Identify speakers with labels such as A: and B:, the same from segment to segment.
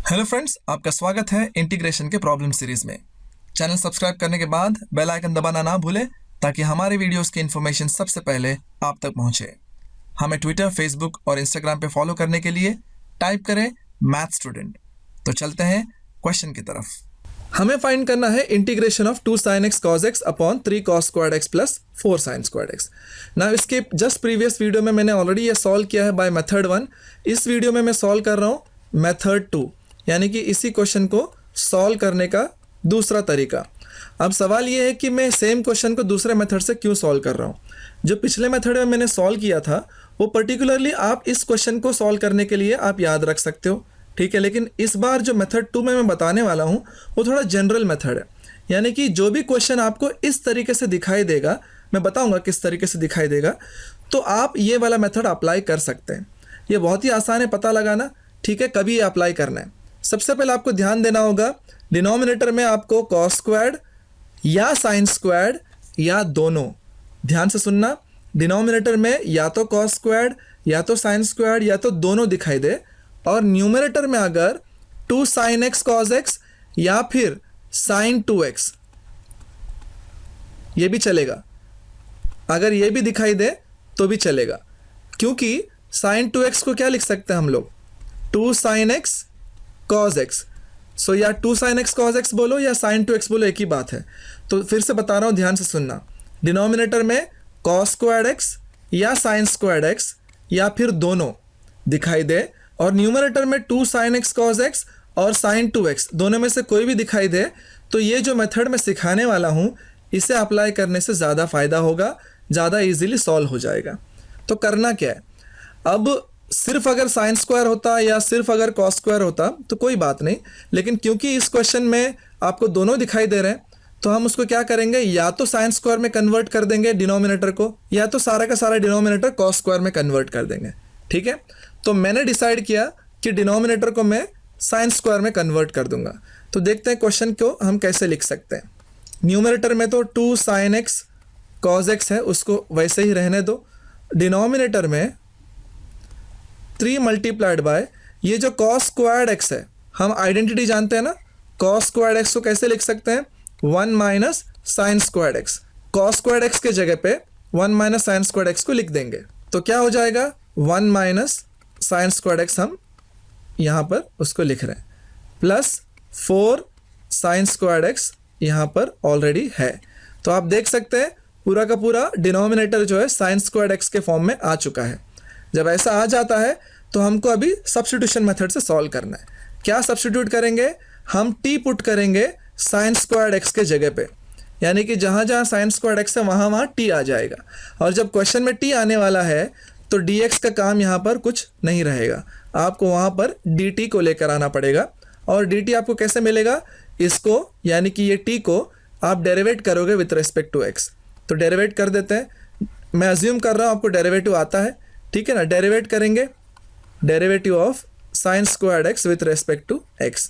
A: Hello friends, आपका स्वागत है इंटीग्रेशन के प्रॉब्लम सीरीज में। चैनल सब्सक्राइब करने के बाद बेल आइकन दबाना ना भूलें ताकि हमारे वीडियोस की इन्फॉर्मेशन सबसे पहले आप तक पहुंचे। हमें ट्विटर, फेसबुक और इंस्टाग्राम पे फॉलो करने के लिए टाइप करें मैथ स्टूडेंट। तो चलते हैं क्वेश्चन की तरफ। हमें फाइंड करना है integration of 2 sin x cos x upon 3 cos squared x plus 4 sin squared x। ना इसके जस्ट प्रीवियस वीडियो में मैंने ऑलरेडी ये सॉल्व किया है बाय मेथड 1। इस वीडियो में मैं सॉल्व कर रहा हूँ मेथड 2, यानी कि इसी क्वेश्चन को सॉल्व करने का दूसरा तरीका। अब सवाल ये है कि मैं सेम क्वेश्चन को दूसरे मेथड से क्यों सॉल्व कर रहा हूँ। जो पिछले मेथड में मैंने सॉल्व किया था वो पर्टिकुलरली आप इस क्वेश्चन को सॉल्व करने के लिए आप याद रख सकते हो, ठीक है। लेकिन इस बार जो मेथड 2 में मैं बताने वाला हूँ वो थोड़ा जनरल मेथड है, यानी कि जो भी क्वेश्चन आपको इस तरीके से दिखाई देगा, मैं बताऊँगा किस तरीके से दिखाई देगा, तो आप ये वाला मेथड अप्लाई कर सकते हैं। ये बहुत ही आसान है पता लगाना, ठीक है। कभी ये अप्लाई करना है, सबसे पहले आपको ध्यान देना होगा डिनोमिनेटर में आपको कॉस स्क्वायर्ड या साइन स्क्वायर्ड या दोनों, ध्यान से सुनना, डिनोमिनेटर में या तो कॉस स्क्वायर्ड या तो साइन स्क्वायर्ड या तो दोनों दिखाई दे, और न्यूमरेटर में अगर 2 sin x cos x या फिर sin 2x ये भी चलेगा। अगर ये भी दिखाई दे तो भी चलेगा, क्योंकि sin 2x को क्या लिख सकते हैं हम लोग, 2 sin x cos x। सो या 2 sin x cos x बोलो या sin 2x बोलो, एक ही बात है। तो फिर से बता रहा हूँ, ध्यान से सुनना, डिनोमिनेटर में cos स्क्वायर्ड x या sin स्क्वायर्ड x या फिर दोनों दिखाई दे, और न्यूमरेटर में 2 sin x cos x और sin 2x दोनों में से कोई भी दिखाई दे, तो ये जो मेथड मैं सिखाने वाला हूँ इसे अप्लाई करने से ज़्यादा फ़ायदा होगा, ज़्यादा इजीली सॉल्व हो जाएगा। तो करना क्या है, अब सिर्फ अगर साइन स्क्वायर होता या सिर्फ अगर कॉस स्क्वायर होता तो कोई बात नहीं, लेकिन क्योंकि इस क्वेश्चन में आपको दोनों दिखाई दे रहे हैं तो हम उसको क्या करेंगे, या तो साइन स्क्वायर में कन्वर्ट कर देंगे डिनोमिनेटर को, या तो सारा का सारा डिनोमिनेटर कॉस स्क्वायर में कन्वर्ट कर देंगे, ठीक है। तो मैंने डिसाइड किया कि डिनोमिनेटर को मैं साइन स्क्वायर में कन्वर्ट कर दूंगा। तो देखते हैं क्वेश्चन को हम कैसे लिख सकते हैं। न्यूमरेटर में तो 2 sin x cos x है, उसको वैसे ही रहने दो। डिनोमिनेटर में 3 मल्टीप्लाइड बाय ये जो cos स्क्वायर्ड x है, हम आइडेंटिटी जानते हैं ना, cos स्क्वायर्ड x को कैसे लिख सकते हैं, 1 minus sine squared x। cos squared x के जगह पे 1 माइनस साइन स्क्वायर्ड x को लिख देंगे, तो क्या हो जाएगा, 1 माइनस साइन स्क्वायर्ड x हम यहाँ पर उसको लिख रहे हैं, प्लस 4 साइन स्क्वायर्ड x यहाँ पर ऑलरेडी है। तो आप देख सकते हैं पूरा का पूरा डिनोमिनेटर जो है साइन स्क्वायर्ड x के फॉर्म में आ चुका है। जब ऐसा आ जाता है तो हमको अभी सब्स्टिट्यूशन मेथड से सॉल्व करना है। क्या सब्स्टिट्यूट करेंगे, हम t पुट करेंगे साइन स्क्वायर्ड x के जगह पे, यानी कि जहाँ जहाँ साइन स्क्वायर्ड x है वहाँ वहाँ t आ जाएगा। और जब क्वेश्चन में t आने वाला है तो dx का काम यहाँ पर कुछ नहीं रहेगा, आपको वहाँ पर dt को लेकर आना पड़ेगा। और dt आपको कैसे मिलेगा, इसको यानी कि ये t को आप डेरिवेट करोगे विथ रिस्पेक्ट टू x। तो डेरिवेट कर देते हैं, मैं अज्यूम कर रहा हूँ आपको डेरिवेटिव आता है, ठीक है ना। डेरिवेट करेंगे derivative of sine squared x with respect to x,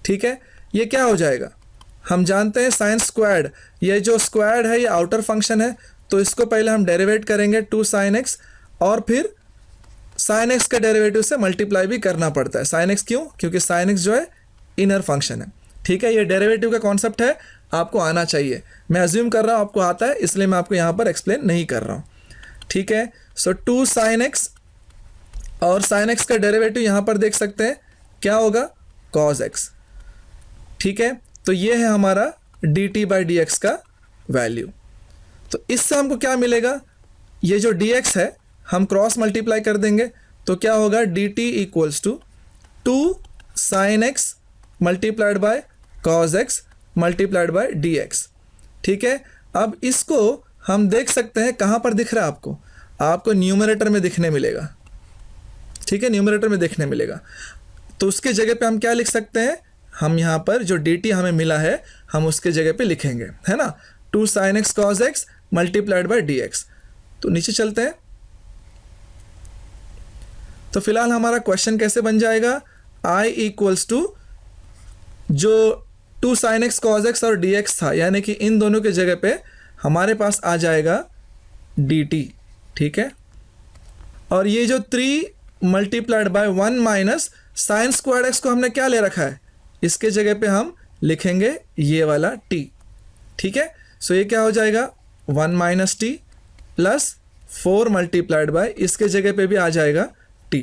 A: ठीक है। ये क्या हो जाएगा, हम जानते हैं साइन स्क्वायर्ड, ये जो स्क्वायर्ड है ये आउटर फंक्शन है, तो इसको पहले हम डेरिवेट करेंगे 2 sin x, और फिर साइन x का डेरिवेटिव से मल्टीप्लाई भी करना पड़ता है। साइन x क्यों, क्योंकि साइन x जो है इनर फंक्शन है, ठीक है। ये डेरिवेटिव का कॉन्सेप्ट है, आपको आना चाहिए। मैं अज्यूम कर रहा हूँ आपको आता है, इसलिए मैं आपको यहाँ पर एक्सप्लेन नहीं कर रहा हूँ, ठीक है। सो 2 sin x और sin x का डेरिवेटिव यहाँ पर देख सकते हैं क्या होगा, cos x, ठीक है। तो ये है हमारा dt बाई dx का वैल्यू। तो इससे हमको क्या मिलेगा, ये जो dx है हम क्रॉस मल्टीप्लाई कर देंगे, तो क्या होगा, dt equals to 2 sin x multiplied by cos x multiplied by dx, ठीक है। अब इसको हम देख सकते हैं कहाँ पर दिख रहा है आपको, आपको न्यूमरेटर में दिखने मिलेगा, ठीक है, न्यूमरेटर में देखने मिलेगा। तो उसके जगह पे हम क्या लिख सकते हैं, हम यहाँ पर जो dt हमें मिला है हम उसके जगह पे लिखेंगे, है ना, 2 sin x cos x multiplied by dx। तो नीचे चलते हैं। तो फिलहाल हमारा क्वेश्चन कैसे बन जाएगा, i इक्वल्स टू जो 2 sin x cos x और dx था, यानी कि इन दोनों के जगह पे हमारे पास आ जाएगा dt, ठीक है। और ये जो 3 multiplied by 1 minus sine square x को हमने क्या ले रखा है, इसके जगह पे हम लिखेंगे ये वाला t, ठीक है। सो ये क्या हो जाएगा 1 minus T plus 4 multiplied by, इसके जगह पे भी आ जाएगा t,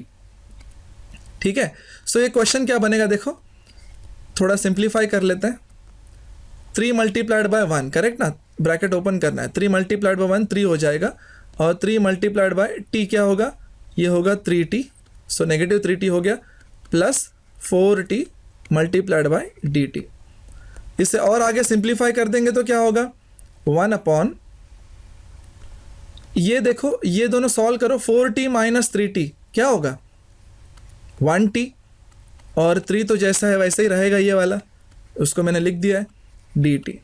A: ठीक है। सो ये क्वेश्चन क्या बनेगा, देखो थोड़ा सिंप्लीफाई कर लेते हैं। 3 मल्टीप्लाइड बाय 1, करेक्ट ना, ब्रैकेट ओपन करना है, 3 मल्टीप्लाइड बाय 1 3 हो जाएगा, और 3 मल्टीप्लाइड बाय t क्या होगा, ये होगा 3t, सो नेगेटिव 3t हो गया, plus 4t multiplied by dt। इसे और आगे सिंप्लीफाई कर देंगे तो क्या होगा 1 अपॉन, ये देखो ये दोनों सॉल्व करो, 4t माइनस 3t क्या होगा 1t, और 3 तो जैसा है वैसे ही रहेगा, ये वाला उसको मैंने लिख दिया है dt।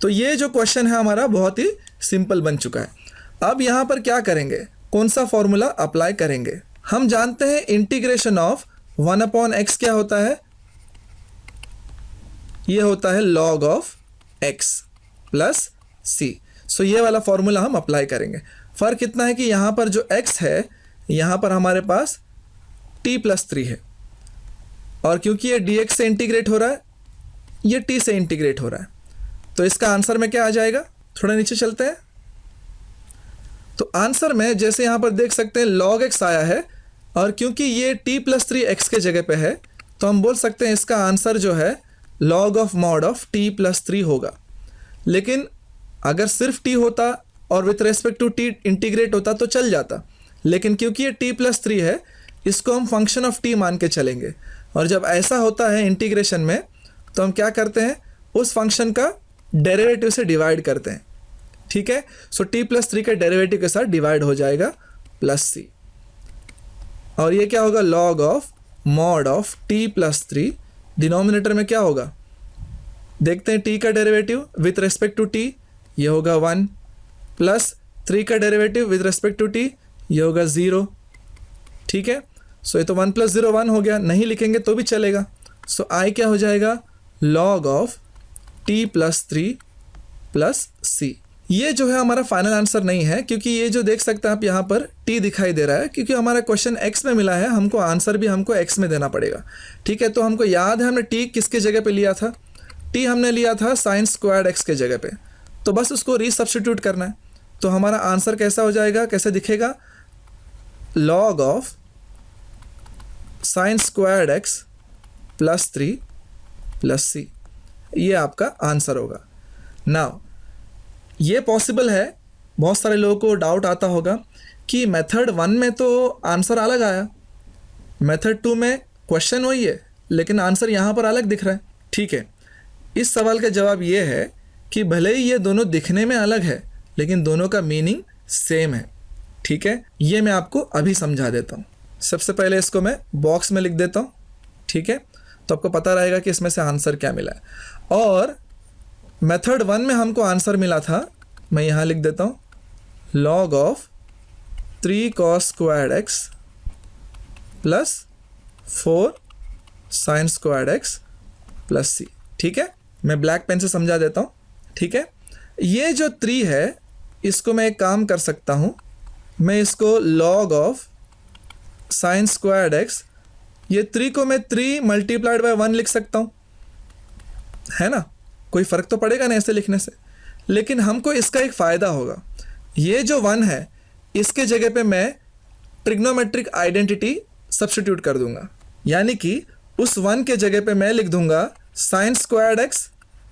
A: तो ये जो क्वेश्चन है हमारा बहुत ही सिंपल बन चुका है। अब यहाँ पर क्या करेंगे, कौन सा फॉर्मूला अप्लाई करेंगे, हम जानते हैं इंटीग्रेशन ऑफ 1 अपॉन एक्स क्या होता है, ये होता है log ऑफ x प्लस सी। सो ये वाला फॉर्मूला हम अप्लाई करेंगे। फ़र्क इतना है कि यहाँ पर जो x है, यहाँ पर हमारे पास t प्लस 3 है, और क्योंकि ये dx से इंटीग्रेट हो रहा है, ये t से इंटीग्रेट हो रहा है, तो इसका आंसर में क्या आ जाएगा, थोड़ा नीचे चलते हैं। तो आंसर में जैसे यहाँ पर देख सकते हैं log x आया है, और क्योंकि ये t प्लस 3 x के जगह पे है, तो हम बोल सकते हैं इसका आंसर जो है log of mod of t plus 3 होगा। लेकिन अगर सिर्फ t होता और with respect to t integrate होता तो चल जाता, लेकिन क्योंकि ये t प्लस 3 है, इसको हम फंक्शन ऑफ t मान के चलेंगे, और जब ऐसा होता है इंटीग्रेशन में तो हम क्या करते हैं, उस फंक्शन का डेरिवेटिव से डिवाइड करते हैं, ठीक है। सो t प्लस 3 के डेरिवेटिव के साथ डिवाइड हो जाएगा प्लस c, और ये क्या होगा log of mod of t plus 3, denominator में क्या होगा देखते हैं, t का derivative with respect to t ये होगा 1, प्लस 3 का derivative with respect to t ये होगा 0, ठीक है। सो ये तो 1 प्लस 0 1 हो गया, नहीं लिखेंगे तो भी चलेगा। सो i क्या हो जाएगा log of t plus 3 plus c। ये जो है हमारा फाइनल आंसर नहीं है, क्योंकि ये जो देख सकते हैं आप यहाँ पर t दिखाई दे रहा है, क्योंकि हमारा क्वेश्चन x में मिला है, हमको आंसर भी हमको x में देना पड़ेगा, ठीक है। तो हमको याद है हमने t किसके जगह पे लिया था, t हमने लिया था साइन स्क्वायर्ड x के जगह पे, तो बस उसको रीसब्स्टिट्यूट करना है। तो हमारा आंसर कैसा हो जाएगा, कैसे दिखेगा, log of sine squared x plus 3 plus c, ये आपका आंसर होगा। नाउ ये पॉसिबल है, बहुत सारे लोगों को डाउट आता होगा कि मेथड 1 में तो आंसर अलग आया, मेथड 2 में क्वेश्चन वही है, लेकिन आंसर यहाँ पर अलग दिख रहा है, ठीक है। इस सवाल का जवाब ये है कि भले ही ये दोनों दिखने में अलग है, लेकिन दोनों का मीनिंग सेम है, ठीक है। ये मैं आपको अभी समझा देता हूँ। सबसे पहले इसको मैं बॉक्स में लिख देता हूँ, ठीक है, तो आपको पता रहेगा कि इसमें से आंसर क्या मिला है। और मेथड 1 में हमको आंसर मिला था, मैं यहाँ लिख देता हूँ log of 3 cos squared x plus 4 sine squared x plus c, ठीक है। मैं ब्लैक पेन से समझा देता हूँ, ठीक है। ये जो 3 है, इसको मैं एक काम कर सकता हूँ, मैं इसको log of sine squared x, ये 3 को मैं 3 मल्टीप्लाइड बाय 1 लिख सकता हूँ, है ना, कोई फ़र्क तो पड़ेगा ना ऐसे लिखने से। लेकिन हमको इसका एक फ़ायदा होगा, ये जो 1 है इसके जगह पे मैं ट्रिग्नोमेट्रिक आइडेंटिटी सब्स्टिट्यूट कर दूंगा, यानी कि उस 1 के जगह पे मैं लिख दूंगा sine squared x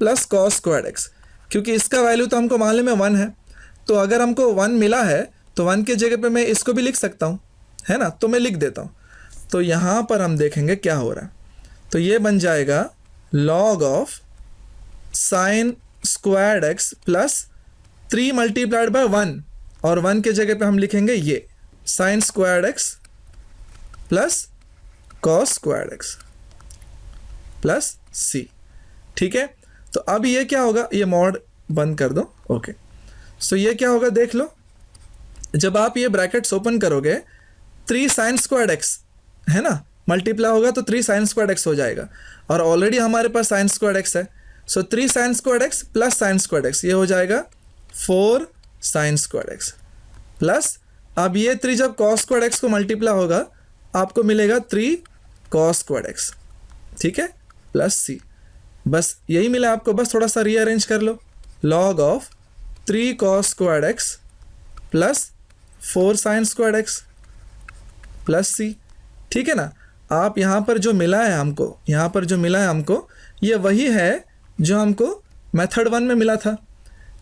A: plus cos squared x, क्योंकि इसका वैल्यू तो हमको मालूम है 1 है, तो अगर हमको 1 मिला है तो 1 के जगह पे मैं इसको भी लिख सकता हूँ, है ना, तो मैं लिख देता हूँ। तो यहाँ पर हम देखेंगे क्या हो रहा है, तो ये बन जाएगा log of sine squared x plus 3 multiplied by 1, और 1 के जगह पे हम लिखेंगे ये sine squared x plus cos squared x plus c, ठीक है। तो अब ये क्या होगा, ये मॉड बंद कर दो, ओके। सो ये क्या होगा देख लो, जब आप ये ब्रैकेट्स ओपन करोगे 3 साइन स्क्वायर्ड x है ना, मल्टीप्लाई होगा तो 3 साइन स्क्वायर्ड x हो जाएगा, और ऑलरेडी हमारे पास साइन स्क्वायर्ड x है, so 3 sine squared x plus sine squared x, ये हो जाएगा 4 साइन स्क्वायर्ड x प्लस, अब ये 3 जब कॉस स्क्वायर्ड x को मल्टीप्लाई होगा आपको मिलेगा 3 कॉस स्क्वायर्ड एक्स, ठीक है, प्लस सी। बस यही मिला आपको, बस थोड़ा सा रीअरेंज कर लो। Log of 3 cos squared x plus 4 sine squared x plus c, ठीक है ना। आप यहाँ पर जो मिला है हमको, यहाँ पर जो मिला है हमको, ये वही है जो हमको मेथड 1 में मिला था,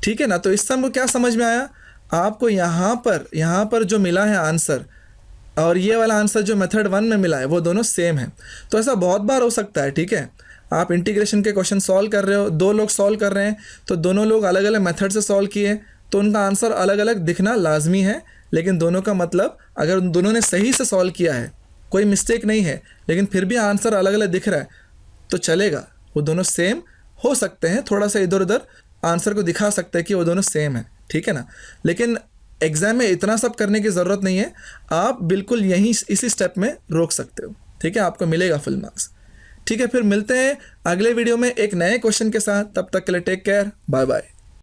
A: ठीक है ना। तो इससे हमको क्या समझ में आया, आपको यहाँ पर जो मिला है आंसर और ये वाला आंसर जो मेथड 1 में मिला है वो दोनों सेम है। तो ऐसा बहुत बार हो सकता है, ठीक है। आप इंटीग्रेशन के क्वेश्चन सॉल्व कर रहे हो, 2 लोग सॉल्व कर रहे हैं, तो दोनों लोग अलग अलग मेथड से सॉल्व किए, तो उनका आंसर अलग अलग दिखना लाजमी है। लेकिन दोनों का मतलब, अगर दोनों ने सही से सॉल्व किया है, कोई मिस्टेक नहीं है, लेकिन फिर भी आंसर अलग अलग दिख रहा है, तो चलेगा, वो दोनों सेम हो सकते हैं। थोड़ा सा इधर उधर आंसर को दिखा सकते हैं कि वो दोनों सेम है, ठीक है ना। लेकिन एग्जाम में इतना सब करने की ज़रूरत नहीं है, आप बिल्कुल यहीं इसी स्टेप में रोक सकते हो, ठीक है, आपको मिलेगा फुल मार्क्स। ठीक है, फिर मिलते हैं अगले वीडियो में एक नए क्वेश्चन के साथ। तब तक के लिए टेक केयर, बाय बाय।